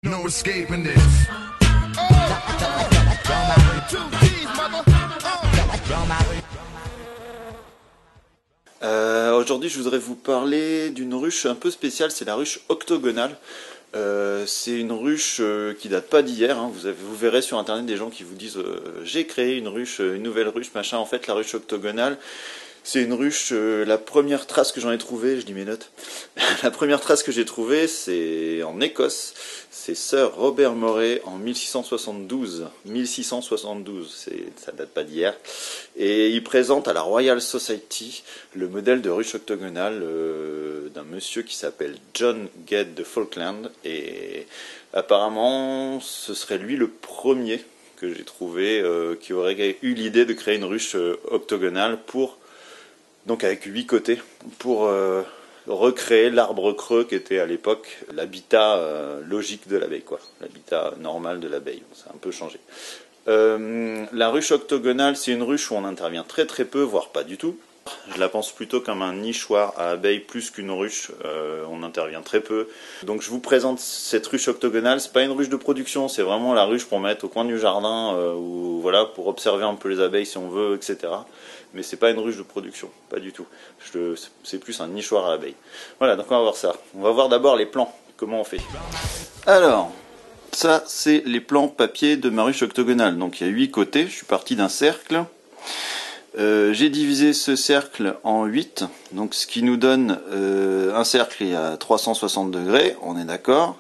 No escaping this. Aujourd'hui, je voudrais vous parler d'une ruche un peu spéciale, c'est la ruche octogonale. C'est une ruche qui date pas d'hier, hein. Vous verrez sur internet des gens qui vous disent j'ai créé une ruche, une nouvelle ruche, machin. En fait, la ruche octogonale, c'est une ruche, la première trace que j'en ai trouvée, je lis mes notes, la première trace que j'ai trouvée, c'est en Écosse, c'est Sir Robert Moray en 1672, ça date pas d'hier, et il présente à la Royal Society le modèle de ruche octogonale d'un monsieur qui s'appelle John Gedd de Falkland, et apparemment ce serait lui le premier que j'ai trouvé qui aurait eu l'idée de créer une ruche octogonale donc avec 8 côtés, pour recréer l'arbre creux qui était à l'époque l'habitat logique de l'abeille, quoi, l'habitat normal de l'abeille. Ça a un peu changé. La ruche octogonale, c'est une ruche où on intervient très très peu, voire pas du tout. Je la pense plutôt comme un nichoir à abeilles plus qu'une ruche, on intervient très peu. Donc je vous présente cette ruche octogonale, c'est pas une ruche de production, c'est vraiment la ruche pour mettre au coin du jardin, ou voilà, pour observer un peu les abeilles si on veut, etc. Mais c'est pas une ruche de production, pas du tout. C'est plus un nichoir à abeilles. Voilà, donc on va voir ça. On va voir d'abord les plans, comment on fait. Alors, ça c'est les plans papier de ma ruche octogonale. Donc il y a 8 côtés, je suis parti d'un cercle. J'ai divisé ce cercle en 8, donc ce qui nous donne un cercle est à 360 degrés, on est d'accord.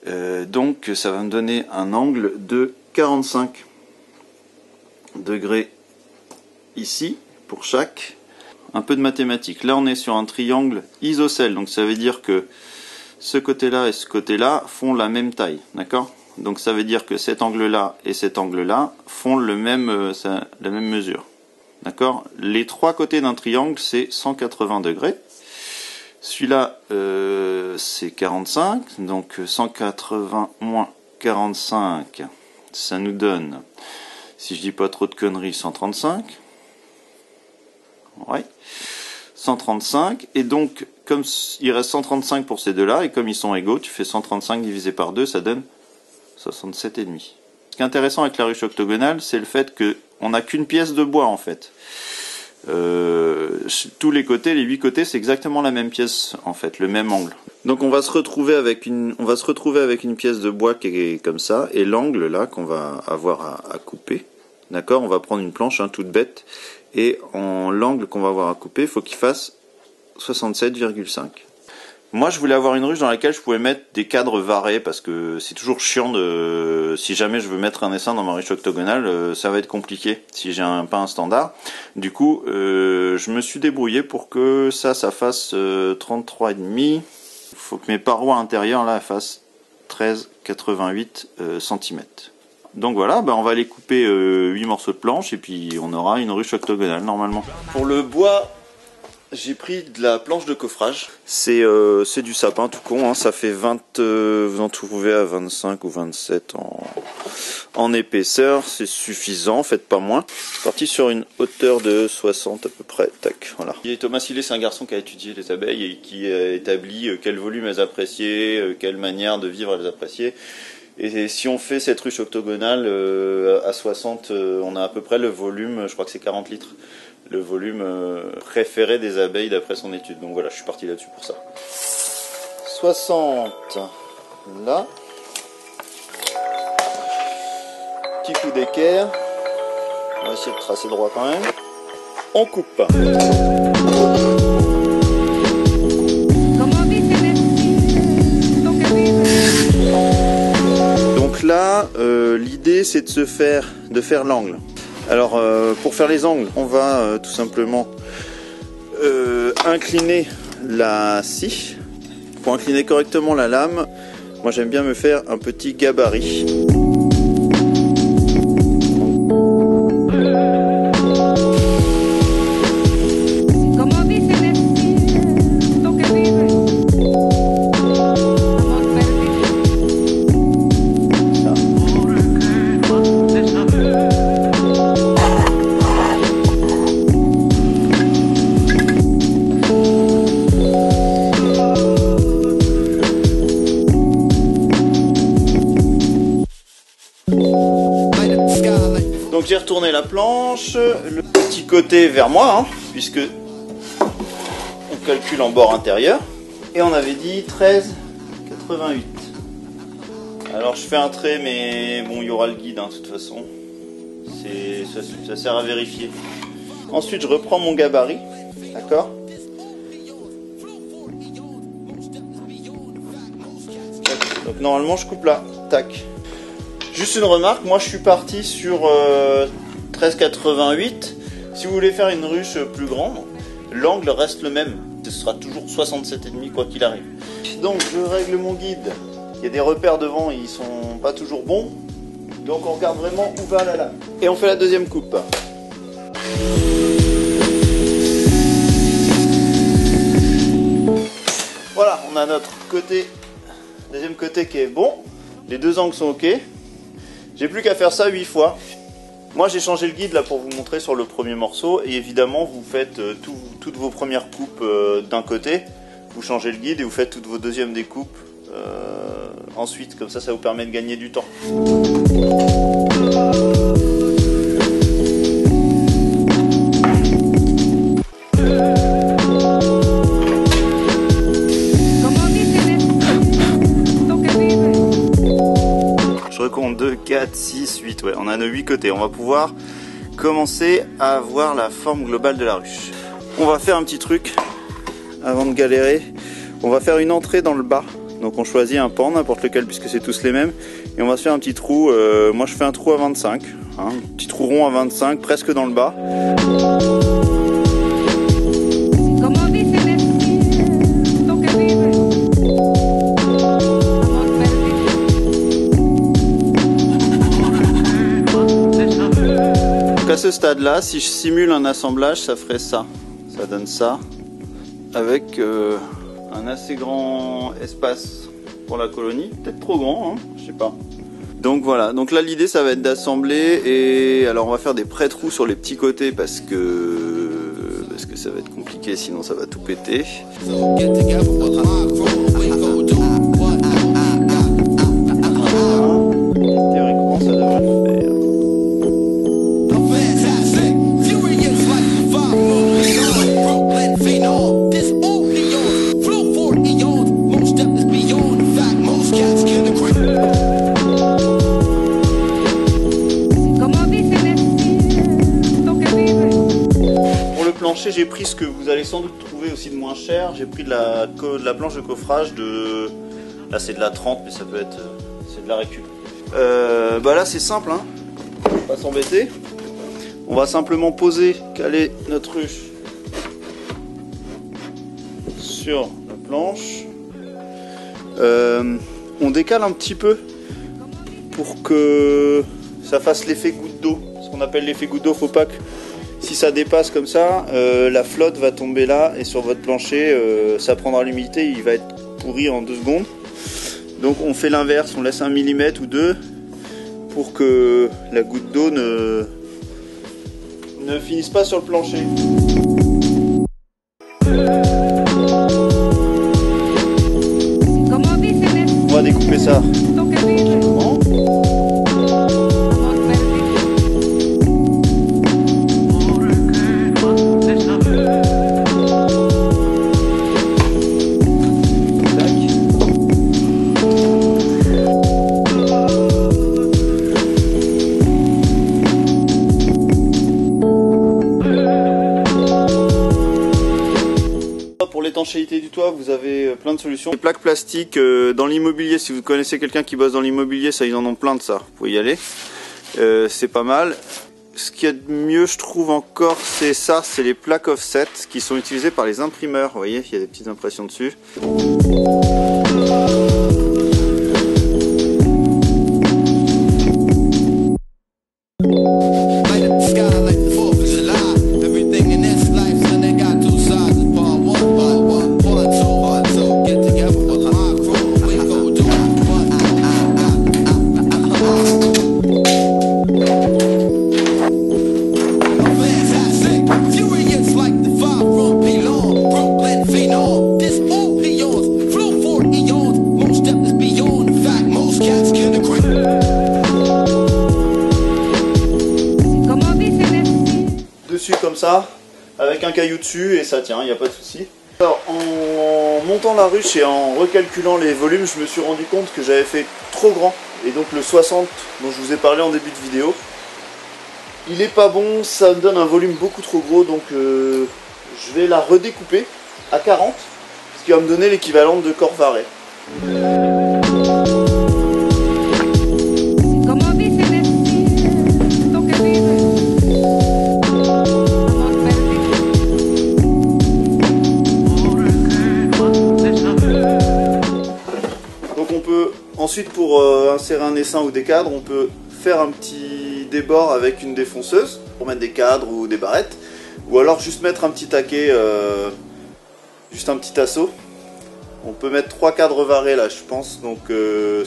Donc ça va me donner un angle de 45 degrés ici, pour chaque. Un peu de mathématiques. Là on est sur un triangle isocèle, donc ça veut dire que ce côté-là et ce côté-là font la même taille, d'accord? Donc ça veut dire que cet angle-là et cet angle-là font la même mesure. D'accord? Les 3 côtés d'un triangle, c'est 180 degrés. Celui-là, c'est 45. Donc 180 moins 45, ça nous donne, si je dis pas trop de conneries, 135. Ouais. 135. Et donc, comme il reste 135 pour ces deux-là, et comme ils sont égaux, tu fais 135 divisé par 2, ça donne 67,5. Ce qui est intéressant avec la ruche octogonale, c'est le fait qu'on n'a qu'une pièce de bois en fait. Tous les côtés, les 8 côtés, c'est exactement la même pièce en fait, le même angle. Donc on va se retrouver avec une pièce de bois qui est comme ça, et l'angle là qu'on va avoir à couper. D'accord, on va prendre une planche toute bête, et l'angle qu'on va avoir à couper, il faut qu'il fasse 67,5. Moi, je voulais avoir une ruche dans laquelle je pouvais mettre des cadres varés, parce que c'est toujours chiant si jamais je veux mettre un essaim dans ma ruche octogonale, ça va être compliqué si j'ai pas un standard. Du coup, je me suis débrouillé pour que ça fasse 33,5. Il faut que mes parois intérieures là fassent 13,88 cm. Donc voilà, on va aller couper 8 morceaux de planche et puis on aura une ruche octogonale normalement. Pour le bois, j'ai pris de la planche de coffrage. C'est du sapin tout con, hein. Ça fait 20, vous en trouvez à 25 ou 27 en épaisseur, c'est suffisant, faites pas moins. Je suis parti sur une hauteur de 60 à peu près, tac, voilà. Et Thomas Sillet, c'est un garçon qui a étudié les abeilles et qui a établi quel volume elles appréciaient, quelle manière de vivre elles appréciaient. Et si on fait cette ruche octogonale à 60, on a à peu près le volume, je crois que c'est 40 litres, le volume préféré des abeilles d'après son étude. Donc voilà, je suis parti là-dessus pour ça. 60, là. Petit coup d'équerre. On va essayer de tracer droit quand même. On coupe. Donc là, l'idée c'est de faire l'angle. Alors pour faire les angles, on va tout simplement incliner la scie. Pour incliner correctement la lame, moi j'aime bien me faire un petit gabarit. Donc j'ai retourné la planche, le petit côté vers moi, hein, puisque on calcule en bord intérieur. Et on avait dit 13,88. Alors je fais un trait, mais bon, il y aura le guide, hein, de toute façon. Ça sert à vérifier. Ensuite, je reprends mon gabarit, d'accord? Donc normalement, je coupe là, tac. Juste une remarque, moi je suis parti sur 13,88. Si vous voulez faire une ruche plus grande, l'angle reste le même. Ce sera toujours 67,5 quoi qu'il arrive. Donc je règle mon guide. Il y a des repères devant, ils sont pas toujours bons. Donc on regarde vraiment où va la lame. Et on fait la deuxième coupe. Voilà, on a notre côté, deuxième côté qui est bon. Les deux angles sont ok. J'ai plus qu'à faire ça 8 fois. Moi j'ai changé le guide là pour vous montrer sur le premier morceau. Et évidemment vous faites toutes vos premières coupes d'un côté. Vous changez le guide et vous faites toutes vos deuxièmes découpes ensuite. Comme ça vous permet de gagner du temps. Je recompte 2, 4, 6, 8. Ouais, on a nos 8 côtés. On va pouvoir commencer à voir la forme globale de la ruche. On va faire un petit truc avant de galérer. On va faire une entrée dans le bas. Donc on choisit un pan, n'importe lequel puisque c'est tous les mêmes. Et on va se faire un petit trou. Moi je fais un trou à 25. Hein, un petit trou rond à 25, presque dans le bas. Donc à ce stade-là, si je simule un assemblage, ça ferait ça. Ça donne ça. Avec un assez grand espace pour la colonie. Peut-être trop grand, hein, je sais pas. Donc voilà, donc là l'idée ça va être d'assembler et alors on va faire des pré-trous sur les petits côtés parce que ça va être compliqué sinon ça va tout péter. Théoriquement ça devrait le faire. J'ai pris ce que vous allez sans doute trouver aussi de moins cher. J'ai pris de la planche de coffrage de... Là c'est de la 30 mais ça peut être... c'est de la récup. Bah là c'est simple, hein. On va pas s'embêter. On va simplement poser, caler notre ruche sur la planche. On décale un petit peu pour que ça fasse l'effet goutte d'eau. Ce qu'on appelle l'effet goutte d'eau, faut pas que... Si ça dépasse comme ça, la flotte va tomber là et sur votre plancher, ça prendra l'humidité, il va être pourri en 2 secondes. Donc on fait l'inverse, on laisse 1 mm ou 2 pour que la goutte d'eau ne finisse pas sur le plancher. On va découper ça. Pour l'étanchéité du toit, vous avez plein de solutions. Les plaques plastiques dans l'immobilier, si vous connaissez quelqu'un qui bosse dans l'immobilier, ça ils en ont plein de ça. Vous pouvez y aller. C'est pas mal. Ce qu'il y a de mieux, je trouve encore, c'est ça, c'est les plaques offset qui sont utilisées par les imprimeurs. Vous voyez, il y a des petites impressions dessus. dessus comme ça, avec un caillou dessus, et ça tient, il n'y a pas de souci. Alors, en montant la ruche et en recalculant les volumes, je me suis rendu compte que j'avais fait trop grand. Et donc le 60 dont je vous ai parlé en début de vidéo, il est pas bon, ça me donne un volume beaucoup trop gros, donc je vais la redécouper à 40, ce qui va me donner l'équivalent de Corvaret. Donc on peut, ensuite pour insérer un essaim ou des cadres, on peut faire un petit débord avec une défonceuse pour mettre des cadres ou des barrettes, ou alors juste mettre un petit taquet, juste un petit assaut. On peut mettre 3 cadres varés là je pense, donc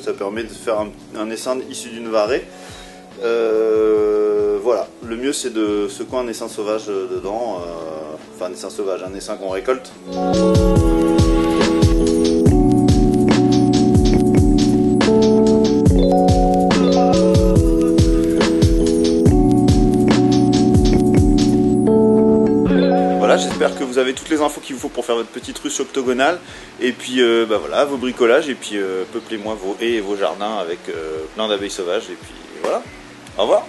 ça permet de faire un essaim issu d'une varée. Voilà, le mieux c'est de secouer un essaim sauvage dedans, enfin un essaim sauvage, un essaim qu'on récolte. Voilà, j'espère que vous avez toutes les infos qu'il vous faut pour faire votre petite ruche octogonale. Et puis bah voilà, vos bricolages, et puis peuplez-moi vos haies et vos jardins avec plein d'abeilles sauvages. Et puis voilà, au revoir.